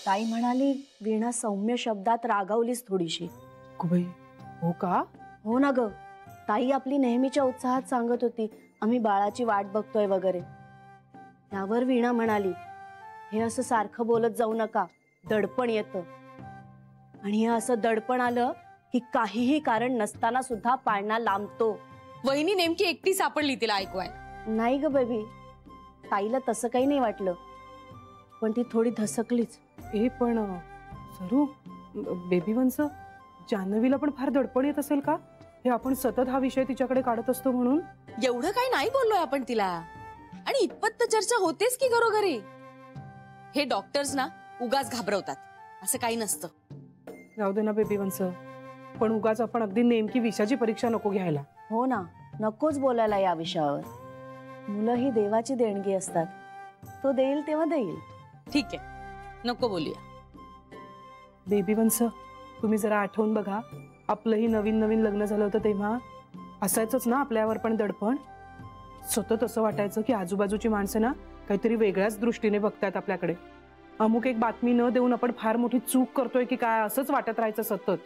ताई म्हणाली वीणा सौम्य शब्दात रागावलीस थोडीशी. कुबाई हो का? हो ना ग, ताई आपली नेहमीच्या उत्साहात सांगत होती आम्ही बाळाची वाट बघतोय वगैरे. त्यावर वीणा म्हणाली हे असं सारखं बोलत जाऊ नका, दडपण येतं. आणि हे असं दडपण आलं की काहीही कारण नसताना सुद्धा पाळणा लांबतो. वहिनी नेमकी एकटी सापडली तिला ऐकवाय. नाही ग बेबी, ताईला तसं काही नाही वाटलं, पण ती थोडी धसकलीच. पण सरू, बेबी वंस, जान्हवीला पण फार दडपण येत असेल का? हे आपण सतत हा विषय तिच्याकडे काढत असतो म्हणून. एवढं काही नाही बोललोय आपण तिला, आणि इतपत तर चर्चा होतेच की घरोघरी. हे डॉक्टर्स ना उगाच घाबरवतात, असं काही नसतं. जाऊ दे ना बेबी वंस, पण उगाच आपण अगदी नेमकी विषयाची परीक्षा नको घ्यायला. हो ना, नकोच बोलायला या विषयावर. मुलं ही देवाची देणगी असतात, तो देईल तेव्हा देईल. ठीक आहे, नको बोलूया. बेबी वंस, तुम्ही जरा आठवून बघा, आपलंही नवीन नवीन लग्न झालं होतं तेव्हा असायचंच ना आपल्यावर पण दडपण. सतत असं वाटायचं की आजूबाजूची माणसं ना काहीतरी वेगळ्याच दृष्टीने बघतायत आपल्याकडे. अमुक एक बातमी न देऊन आपण फार मोठी चूक करतोय की काय, असंच वाटत राहायचं सतत.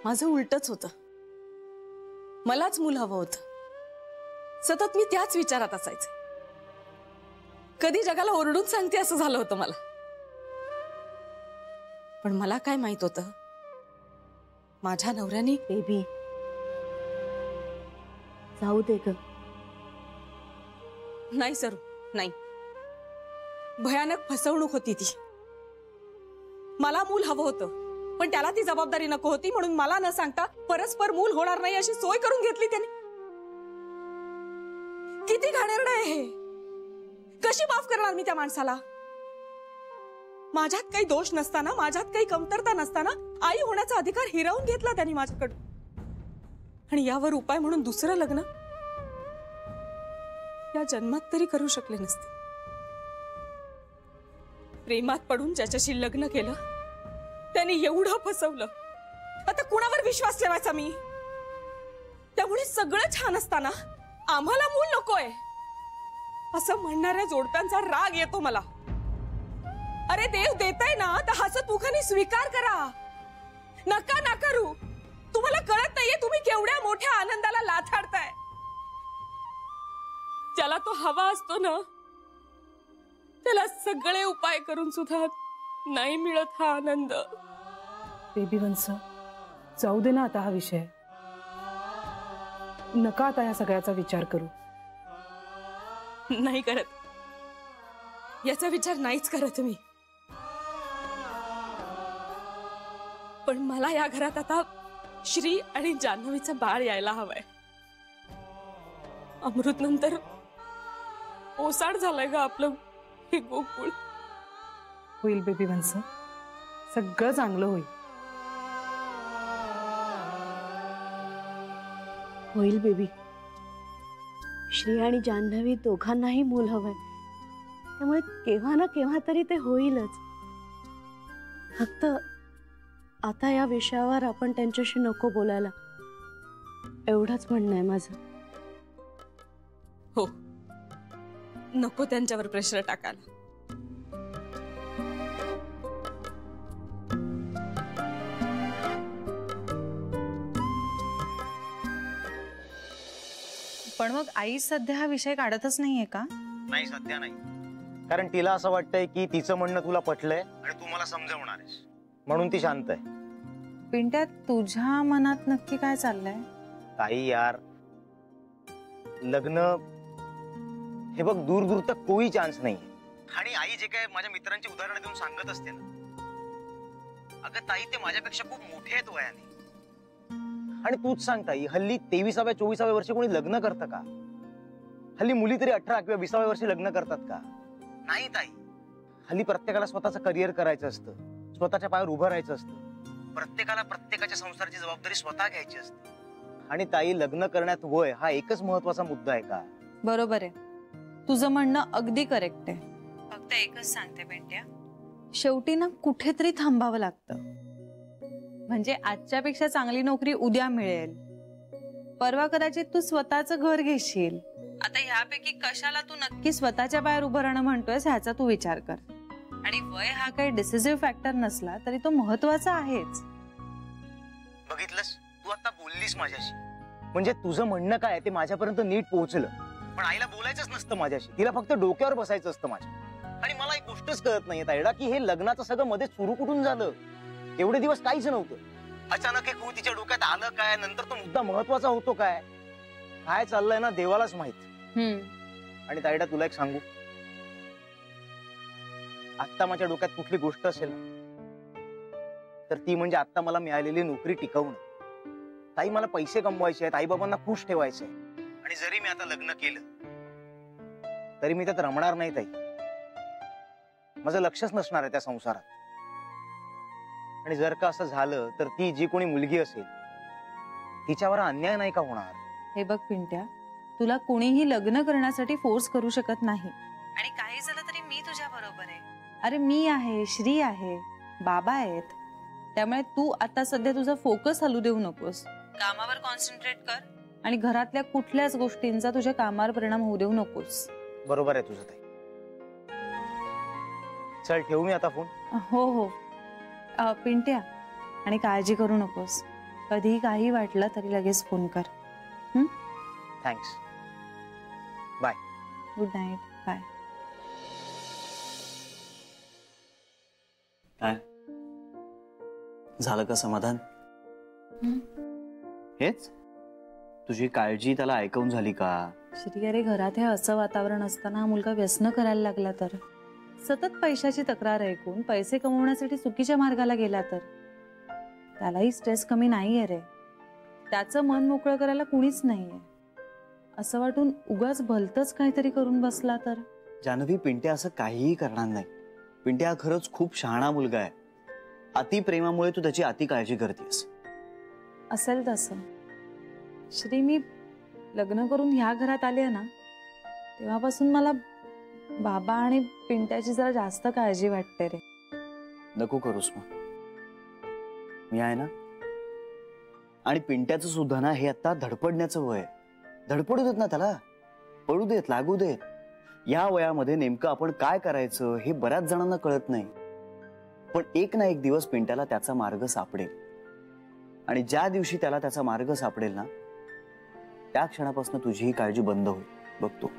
माझं उलटच होतं, मलाच मूल हवं होतं. सतत मी त्याच विचारात असायचे. कधी जगाला ओरडून सांगते असं झालं होतं मला. पण मला काय माहित होतं, माझ्या नवऱ्याने. बेबी जाऊ दे ग. नाही सरू, नाही. भयानक फसवणूक होती ती. मला मूल हवं होतं, पण त्याला ती जबाबदारी नको होती, म्हणून मला न सांगता परस्पर मूल होणार नाही अशी सोय करून घेतली त्याने. किती घाणेरडं आहे हे. कशी माफ करणार मी त्या माणसाला? माझ्यात काही दोष नसताना, माझ्यात काही कमतरता नसताना आई होण्याचा अधिकार हिरावून घेतला त्यांनी माझ्याकडून. आणि यावर उपाय म्हणून दुसरं लग्न या जन्मात तरी करू शकले नसते. प्रेमात पडून ज्याच्याशी लग्न केलं त्यांनी एवढं फसवलं. आता कुणावर विश्वास ठेवायचा मी? त्यामुळे सगळं छान असताना आम्हाला मूल नकोय असं म्हणणाऱ्या जोडप्यांचा राग येतो मला. अरे देव देताय ना, तर हसत मुखाने स्वीकार करा. नका नाकारू. तुम्हाला कळत नाहीये तुम्ही केवढ्या मोठ्या आनंदाला लाथाडताय. ज्याला तो हवा असतो ना, त्याला सगळे उपाय करून सुद्धा नाही मिळत हा आनंद. बेबी वंस, जाऊ दे ना आता हा विषय. नका आता या सगळ्याचा विचार करू. नाही करत, याचा विचार नाहीच करत मी. पण मला या घरात आता श्री आणि जान्हवीचं बाळ यायला हवंय. अमृत नंतर ओसाड झालंय ग आपलं हे गोकुळ. होईल बेबी वंस, सगळं चांगलं होईल. होईल बेबी. श्री आणि जान्हवी दोघांनाही मूल हवंय, त्यामुळे केव्हा ना केव्हा तरी ते होईलच. फक्त आता या विषयावर आपण त्यांच्याशी नको बोलायला, एवढंच म्हणणं आहे माझं. हो, नको त्यांच्यावर प्रेशर टाकायला. पण मग आई सध्या हा विषय काढतच नाहीये का? नाही, सध्या नाही. कारण तिला असं वाटतंय की तिचं म्हणणं तुला पटलंय आणि तू मला समजवणार आहेस, म्हणून ती शांत आहे. पिंट्या, तुझ्या मनात नक्की काय चाललंय? काही यार, लग्न हे बघ दूर दूर तक कोई चान्स नाही. आणि आई जे काय माझ्या मित्रांची उदाहरणं देऊन सांगत असते ना, अगं ताई ते माझ्यापेक्षा खूप मोठे आहेत वयाने. आणि तूच सांग ताई, हल्ली 23व्या 24व्या वर्षी कोणी लग्न करतं का? हल्ली मुली तरी 18 किंवा 20व्या वर्षी लग्न करतात का? नाही ताई. हल्ली प्रत्येकाला स्वतःचं करिअर करायचं असतं, स्वतःच्या पायावर उभं राहायचं असतं. प्रत्येकाला प्रत्येकाच्या संसाराची जबाबदारी स्वतः घ्यायची असते. आणि ताई, लग्न करण्यात वय हा एकच महत्वाचा मुद्दा आहे का? बरोबर आहे, तुझं म्हणणं अगदी करेक्ट आहे. फक्त एकच सांगते पिंट्या, शेवटी ना कुठेतरी थांबावं लागतं. म्हणजे आजच्यापेक्षा चांगली नोकरी उद्या मिळेल, परवा कदाचित तू स्वतःचं घर घेशील. आता ह्यापैकी कशाला तू नक्की स्वतःच्या पायावर उभं राहणं म्हणतोयस ह्याचा तू विचार कर. आणि वय हा काही डिसिसिव्ह फॅक्टर नसला तरी तो महत्वाचा आहेच. बघितलंस, तू आता बोललीस माझ्याशी, म्हणजे तुझं म्हणणं काय ते माझ्यापर्यंत नीट पोहोचलं. पण आईला बोलायचंच नसतं माझ्याशी, तिला फक्त डोक्यावर बसायचं असतं माझ्या. आणि मला एक गोष्टच कळत नाहीये तायडा की हे लग्नाचं सगळं मध्ये सुरू कुठून झालं. एवढे दिवस काहीच नव्हतं, अचानक एक तिच्या डोक्यात आलं काय, नंतर तो मुद्दा महत्वाचा होतो काय, काय चाललंय ना देवालाच माहित. आणि तायडा तुला एक सांगू, आत्ता माझ्या डोक्यात कुठली गोष्ट असेल तर ती म्हणजे आत्ता मला मिळालेली नोकरी टिकवणं. ताई मला पैसे कमवायचे आहेत, आई बाबांना खुश ठेवायचे आहे. आणि जरी मी आता लग्न केलं तरी मी त्यात रमणार नाही ताई. माझं लक्षच नसणार आहे त्या संसारात. आणि जर का असं झालं तर ती जी कोणी मुलगी असेल तिच्यावर अन्याय नाही का होणार? हे बघ पिंट्या, तुला कोणीही लग्न करण्यासाठी फोर्स करू शकत नाही. आणि काही झालं तरी मी तुझ्या बरोबर आहे. अरे मी आहे, श्री आहे, बाबा आहेत. त्यामुळे तू आता सध्या तुझा फोकस हलू देऊ नकोस. कामावर कॉन्सन्ट्रेट कर आणि घरातल्या कुठल्याच गोष्टींचा तुझ्या कामावर परिणाम होऊ देऊ नकोस. बरोबर आहे तुझं ताई. चल ठेवू मी आता फोन. हो हो पिंट्या, आणि काळजी करू नकोस. कधीही काही वाटलं तरी लगेच फोन कर. Thanks. Bye. Good night. Bye. काय झालं का समाधान? हेच तुझी काळजी त्याला ऐकून झाली का? श्री, अरे घरात हे असं वातावरण असताना हा मुलगा व्यसन करायला लागला तर, सतत पैशाची तक्रार ऐकून पैसे कमवण्यासाठी चुकीच्या मार्गाला गेला तर, त्यालाही स्ट्रेस कमी नाहीये रे. त्याचं मन मोकळं करायला कुणीच नाहीये. असं वाटून उगाच भलतच काहीतरी करून बसला तर. जानवी, पिंट्या असं काहीही करणार नाही. पिंट्या खरंच खूप शहाणा मुलगा आहे. अति प्रेमामुळे तू त्याची अति काळजी करतेस. असेल तसं. श्री, मी लग्न करून ह्या घरात आले ना तेव्हापासून मला बाबा आणि पिंट्याची जरा जास्त काळजी वाटते रे. नको करूस मग, मी आहे ना. आणि पिंट्याचं सुद्धा ना हे आता धडपडण्याचं वय. धडपडू देत ना त्याला, पडू देत, लागू देत. या वयामध्ये नेमकं आपण काय करायचं हे बऱ्याच जणांना कळत नाही. पण एक ना एक दिवस पिंट्याला त्याचा मार्ग सापडेल. आणि ज्या दिवशी त्याला त्याचा मार्ग सापडेल ना त्या क्षणापासून तुझी ही काळजी बंद होईल. बघतो.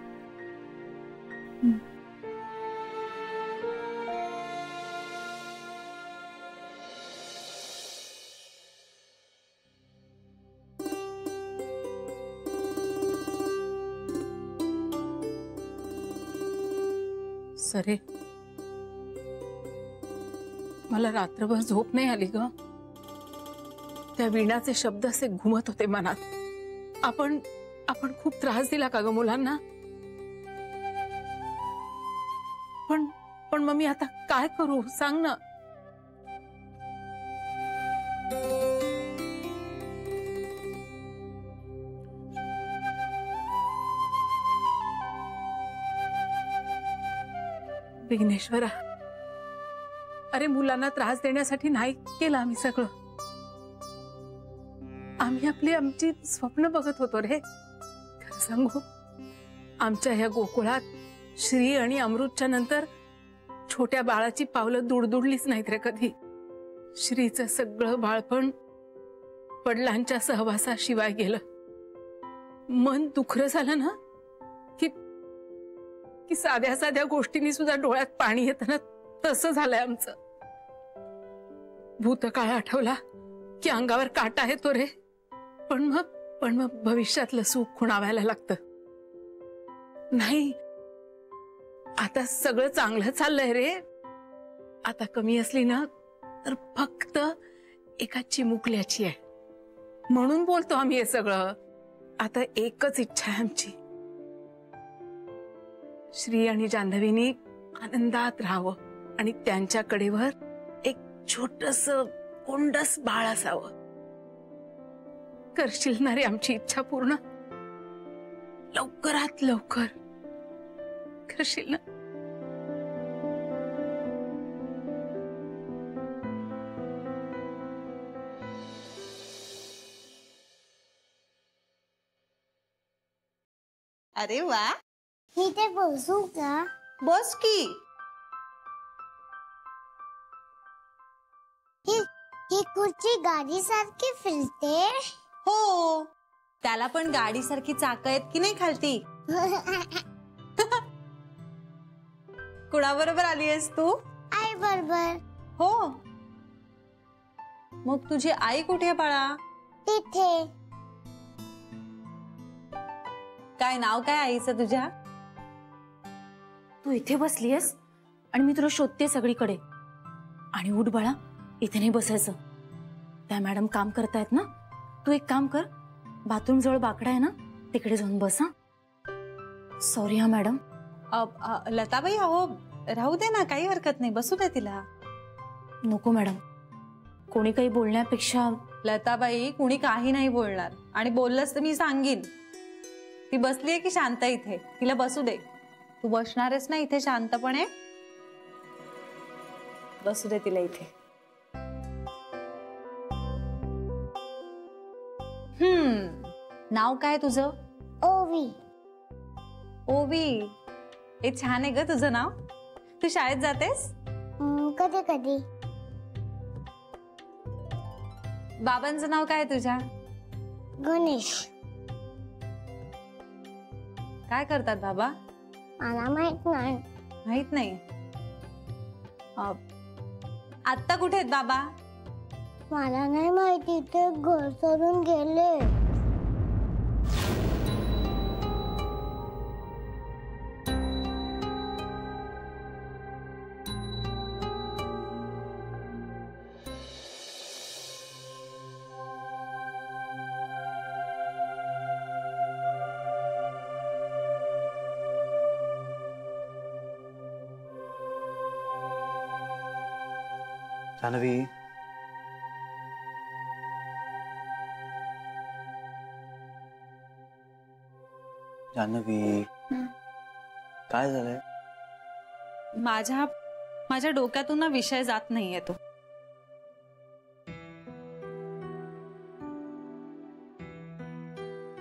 सरे, मला रात्रभर झोप नाही आली ग. त्या वीणाचे शब्द असे घुमत होते मनात. आपण खूप त्रास दिला का ग मुलांना? पण मग मी आता काय करू सांग ना. विघ्नेश्वरा, अरे मुलांना त्रास देण्यासाठी नाही केलं आम्ही सगळं. आम्ही आमची स्वप्न बघत होतो रे. खरं सांगू, आमच्या ह्या गोकुळात श्री आणि अमृतच्या नंतर छोट्या बाळाची पावलं दुडदुडलीच नाहीत रे कधी. श्रीचं सगळं बाळपण वडिलांच्या सहवासाशिवाय गेलं. मन दुखरं झालं ना की साध्या साध्या गोष्टींनी सुद्धा डोळ्यात पाणी येतं ना, तसं झालंय आमचं. भूतकाळ आठवला की अंगावर काटा येतो रे. पण मग भविष्यातलं सुख खुणावायला लागतं. नाही, आता सगळं चांगलं चाललंय रे. आता कमी असली ना तर फक्त एका चिमुकल्याची आहे म्हणून बोलतो आम्ही हे सगळं. आता एकच इच्छा आहे आमची, श्री आणि जान्हवीनी आनंदात राहावं आणि त्यांच्या कडेवर एक छोटस कोंडस बाळ असावं. करशील ना रे आमची इच्छा पूर्ण? लवकरात लवकर करशील ना? अरे वा, इथे बसू का? बस की. ही खुर्ची गाडीसारखी फिरते. हो, त्याला पण गाडीसारखी चाक आहेत की नाही खालती. कुणाबरोबर आली आहेस तू? आई बरोबर. हो, मग तुझी आई कुठे आहे बाळा? तिथे. काय नाव काय आईचं तुझ्या? तू इथे बसलीयस आणि मी तुला शोधते सगळीकडे. आणि उठ बाळा, इथे नाही बसायचं. त्या मॅडम काम करतायत ना. तू एक काम कर, बाथरूम जवळ बाकडा आहे ना, तिकडे जाऊन बस. हा, सॉरी हा मॅडम. लताबाई, अहो राहू दे ना, काही हरकत नाही, बसू दे तिला. नको मॅडम, कोणी काही बोलण्यापेक्षा. लताबाई, कुणी काही नाही बोलणार, आणि बोललंच तर मी सांगीन. ती बसलीये की शांत इथे, तिला बसू दे. तू बसणारेस ना इथे शांतपणे? बसू दे तिला इथे. नाव काय तुझं? ओवी. ओवी, हे छान आहे ग तुझं नाव. तू शाळेत जातेस? कधी कधी. बाबांचं नाव काय तुझ्या? गणेश. काय करतात बाबा? मला माहित नाही. माहित नाही. आत्ता कुठे आहेत बाबा? मला नाही माहिती, ते घर सोडून गेले. जान्हवी, जान्हवी, काय झालंय? माझ्या डोक्यातून ना विषय जात नाहीये तो.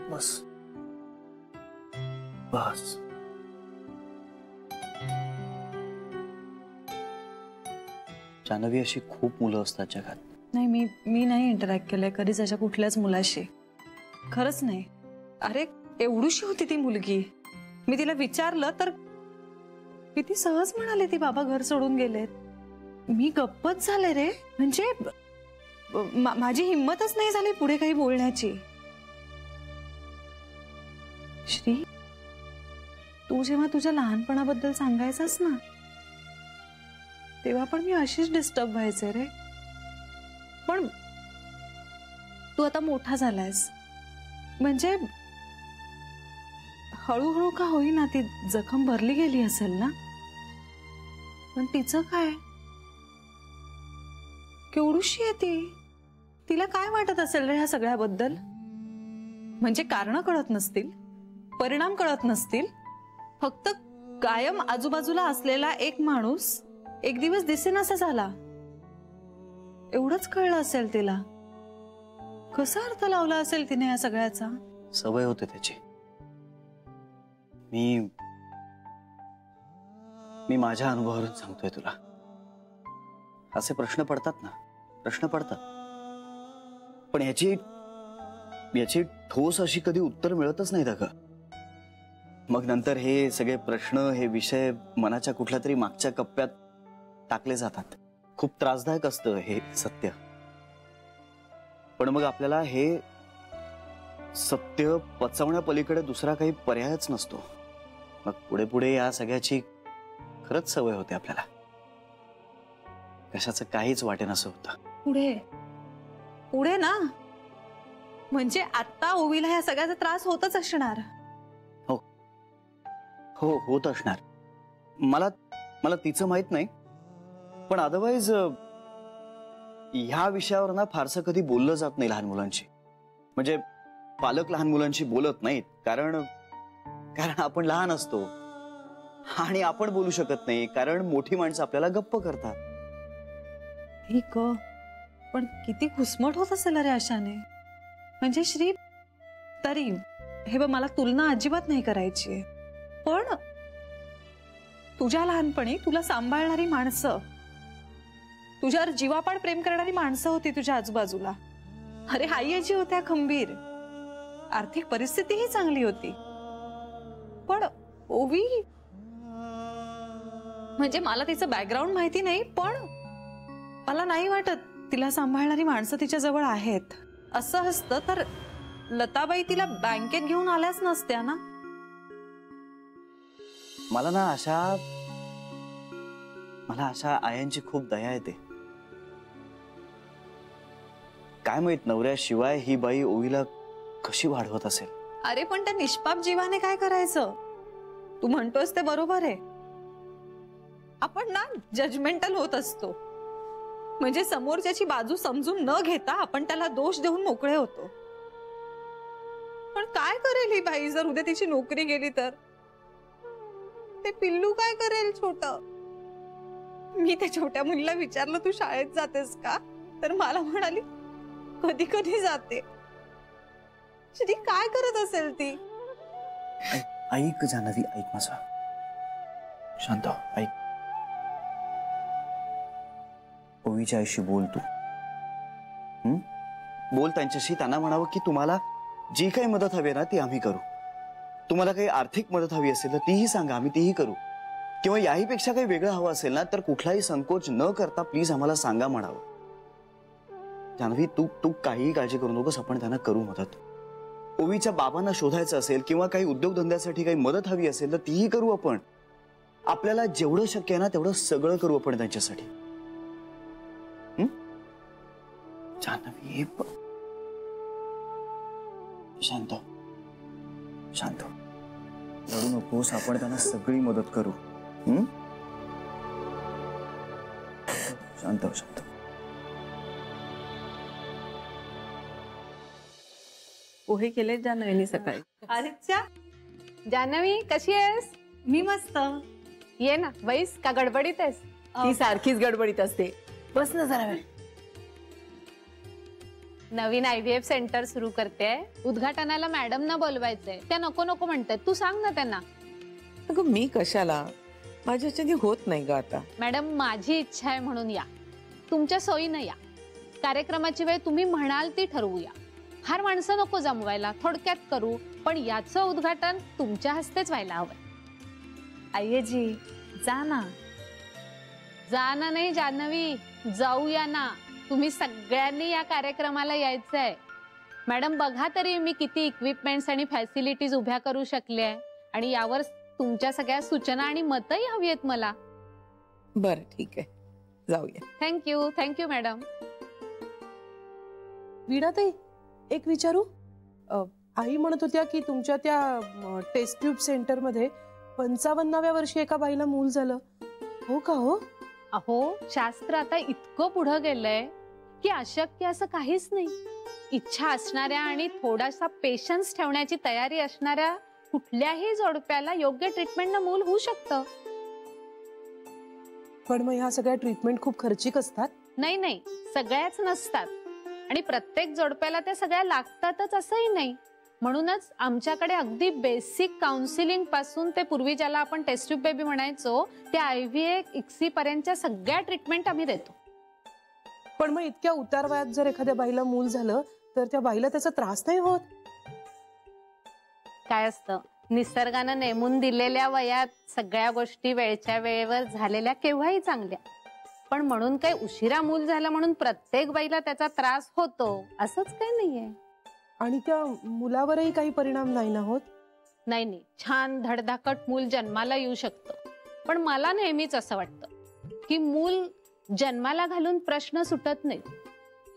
बस बस. जान्हवी, अशी खूप मुलं असतात जगात. नाही, मी नाही इंटरॅक्ट केलंय कधीच अशा कुठल्याच मुलाशी. खरंच नाही. अरे, एवढीशी होती ती मुलगी. मी तिला विचारलं तर किती सहज म्हणाले ती, बाबा घर सोडून गेलेत. मी गप्पच झाले रे. म्हणजे माझी हिंमतच नाही झाली पुढे काही बोलण्याची. श्री, तू जेव्हा तुझ्या लहानपणाबद्दल सांगायचंस ना, तेव्हा पण मी अशीच डिस्टर्ब व्हायचे रे. पण तू आता मोठा झालायस, म्हणजे हळूहळू का होईना ती जखम भरली गेली असेल ना. पण तिचं काय, केवढूशी आहे ती. तिला काय वाटत असेल रे ह्या सगळ्याबद्दल? म्हणजे कारण कळत नसतील, परिणाम कळत नसतील. फक्त कायम आजूबाजूला असलेला एक माणूस एक दिवस दिसेनासा झाला, एवढंच कळलं असेल तिला. कसा अर्थ लावला असेल तिने या सगळ्याचा? सवय होते त्याची. मी माझ्या अनुभवावरून सांगतोय तुला. असे प्रश्न पडतात ना, प्रश्न पडतात, पण याची ठोस अशी कधी उत्तर मिळतच नाहीत अगं. मग नंतर हे सगळे प्रश्न, हे विषय मनाच्या कुठल्या तरी मागच्या कप्प्यात टाकले जातात. खूप त्रासदायक असतं हे सत्य. पण मग आपल्याला हे सत्य पचवण्यापलीकडे दुसरा काही पर्यायच नसतो. मग पुढे पुढे या सगळ्याची खरंच सवय होते आपल्याला. कशाचं काहीच वाटेनासं होतं. पुढे पुढे ना, म्हणजे आता ओवीला ह्या सगळ्याचा त्रास होतच असणार. हो, होत असणार. मला तिचं माहित नाही, पण अदरवाईज ह्या विषयावर ना फारसं कधी बोललं जात नाही लहान मुलांशी. म्हणजे पालक लहान मुलांशी बोलत नाहीत, कारण आपण लहान असतो आणि आपण बोलू शकत नाही, कारण मोठी माणसं आपल्याला गप्प करतात. ठीक, पण किती घुसमट होत असेल रे अशाने. म्हणजे श्री, तरी हे बघ, मला तुलना अजिबात नाही करायची, पण तुझ्या लहानपणी तुला सांभाळणारी माणसं तुझ्यावर जीवापाड प्रेम करणारी माणसं होती तुझ्या आजूबाजूला. अरे आई आजी होत्या खंबीर, आर्थिक परिस्थितीही चांगली होती. पण ओवी, म्हणजे मला तिचं बॅकग्राऊंड माहिती नाही, पण मला नाही वाटत तिला सांभाळणारी माणसं तिच्या जवळ आहेत. असं असतं तर लताबाई तिला बँकेत घेऊन आल्याच नसत्या ना. मला अशा आयांची खूप दया येते. काय माहित नवऱ्याशिवाय ही बाई ओवीला कशी वाढवत असेल. अरे पण त्या निष्पाप जीवाने काय करायचं? तू म्हणतोस ते बरोबर आहे. आपण ना जजमेंटल होत असतो, म्हणजे समोरच्याची बाजू समजून न घेता आपण त्याला दोष देऊन मोकळे होतो. पण काय करेल ही बाई जर उद्या तिची नोकरी गेली तर? ते पिल्लू काय करेल छोट? मी त्या छोट्या मुलीला विचारलं, तू शाळेत जातेस का? तर मला म्हणाली कधी कधी जाते. ती काय करत असेल ती? ऐक जान्हवी, ऐक माझा, शांत हो, ऐक. ओवीच्या आईशी बोल तू. बोल त्यांच्याशी. त्यांना म्हणावं की तुम्हाला जी काही मदत हवी ना ती आम्ही करू. तुम्हाला काही आर्थिक मदत हवी असेल तर तीही सांगा, आम्ही तीही करू. किंवा याही पेक्षा काही वेगळं हवं असेल ना तर कुठलाही संकोच न करता प्लीज आम्हाला सांगा म्हणावं. जान्हवी, तू काहीही काळजी करू नकोस, आपण त्यांना करू मदत. ओवीच्या बाबांना शोधायचं असेल किंवा काही उद्योगधंद्यासाठी काही मदत हवी असेल तर तीही करू आपण. आपल्याला जेवढं शक्य आहे ना तेवढं सगळं करू आपण त्यांच्यासाठी. जान्हवी, शांत शांत, रडू नकोस, आपण त्यांना सगळी मदत करू. शांत शांत. पोहे केले जान्हवीने सकाळी. अच्छा, जान्हवी कशी आहेस? मी मस्त. ये ना, बैस. का गडबडीत आहेस? ती सारखीच गडबडीत असते. बस ना जरा वेळ. नवीन IVF सेंटर सुरू करते. उद्घाटनाला मॅडमना बोलवायचंय. त्या नको नको म्हणतात. तू सांग ना त्यांना. अगं मी कशाला, माझ्याच्याने होत नाही ग आता. मॅडम, माझी इच्छा आहे म्हणून या. तुमच्या सोयीनं या. कार्यक्रमाची वेळ तुम्ही म्हणाल ती ठरवूया. फार माणसं नको जमवायला, थोडक्यात करू. पण याचं उद्घाटन तुमच्या हस्तेच व्हायला हवंय. आईजी जा ना. जाना नाही जान्हवी, जाऊया ना. तुम्ही सगळ्यांनी या कार्यक्रमाला यायचंय. मॅडम, बघा तरी मी किती इक्विपमेंट्स आणि फॅसिलिटीज उभ्या करू शकले आहे. आणि यावर तुमच्या सगळ्या सूचना आणि मतही हवी आहेत मला. बरं ठीक आहे, जाऊया. Thank you madam. वीणाताई, एक विचारू? आई म्हणत होत्या की तुमच्या त्या टेस्ट ट्यूब सेंटर मध्ये 55व्या वर्षी एका बाईला मूल झालं. हो का? हो अहो, शास्त्र आता इतकं पुढं गेलंय की अशक्य असं काहीच नाही. इच्छा असणाऱ्या आणि थोडासा पेशन्स ठेवण्याची तयारी असणाऱ्या कुठल्याही जोडप्याला योग्य ट्रीटमेंटनं मूल होऊ शकतं. पण मग ह्या सगळ्या ट्रीटमेंट खूप खर्चिक असतात? नाही, सगळ्याच नसतात. आणि प्रत्येक जोडप्याला त्या सगळ्या लागतातच असंही नाही. म्हणूनच आमच्याकडे अगदी बेसिक काउन्सिलिंग पासून ते पूर्वी ज्याला आपण टेस्ट ट्यूब बेबी म्हणायचो त्या IVF ICSI पर्यंतच्या सगळ्या ट्रीटमेंट आम्ही देतो. पण मग इतक्या उतार वयात जर एखाद्या बाईला मूल झालं तर त्या बाईला त्याचा त्रास नाही होत? काय असतं, निसर्गानं नेमून दिलेल्या वयात सगळ्या गोष्टी वेळच्या वेळेवर झालेल्या केव्हाही चांगल्या. पण म्हणून काही उशिरा मूल झालं म्हणून प्रत्येक बाईला त्याचा त्रास होतो असंच काही नाहीये. आणि त्या मुलावरही काही परिणाम नाही ना होत? नाही, छान धडधाकट मूल जन्माला येऊ शकतं. पण मला नेहमीच असं वाटतं की मूल जन्माला घालून प्रश्न सुटत नाही.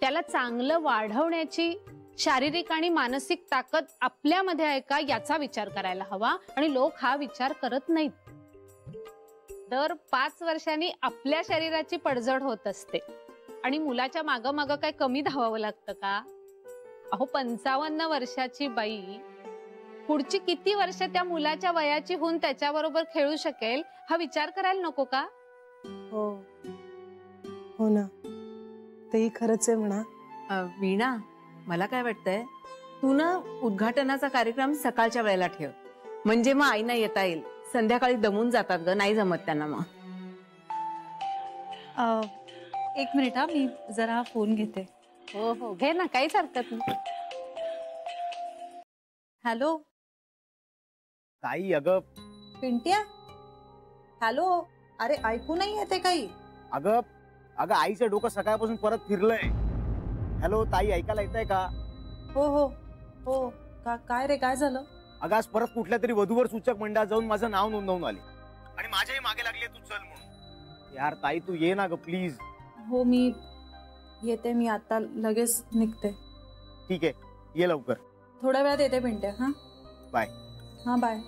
त्याला चांगलं वाढवण्याची शारीरिक आणि मानसिक ताकद आपल्यामध्ये आहे का याचा विचार करायला हवा. आणि लोक हा विचार करत नाहीत. दर 5 वर्षांनी आपल्या शरीराची पडझड होत असते. आणि मुलाच्या मागं मागं काय कमी धावावं लागतं का? अहो, 55 वर्षाची बाई पुढची किती वर्ष त्या मुलाच्या वयाची होऊन त्याच्याबरोबर खेळू शकेल हा विचार करायला नको का? हो ना, तेही खरंच आहे म्हणा. वीणा, मला काय वाटतंय, तू ना उद्घाटनाचा कार्यक्रम सकाळच्या वेळेला ठेव, म्हणजे मग आईना येता येईल. संध्याकाळी दमून जातात ग, नाही जमत त्यांना. मग एक मिनिट हा, मी जरा हा फोन घेते. हो हो घे ना, काहीच हरकत नाही. हॅलो ताई अगं पिंट्या, हॅलो. अरे ऐकू नाही येते काही. अगं अगं आईचं डोकं सकाळपासून परत फिरलंय. हॅलो ताई, ऐकायला येतंय का? हो हो हो. काय रे, काय झालं? अगं आज परत कुठल्या तरी वधूवर सूचक मंडळात जाऊन माझं नाव नोंदवून आले आणि माझ्याही मागे लागले तू चल म्हणून. यार ताई तू ये ना ग प्लीज. हो मी येते, मी आता लगेच निघते. ठीक आहे, ये लवकर. थोड्या वेळात येते पिंट्या. हा बाय. हा बाय.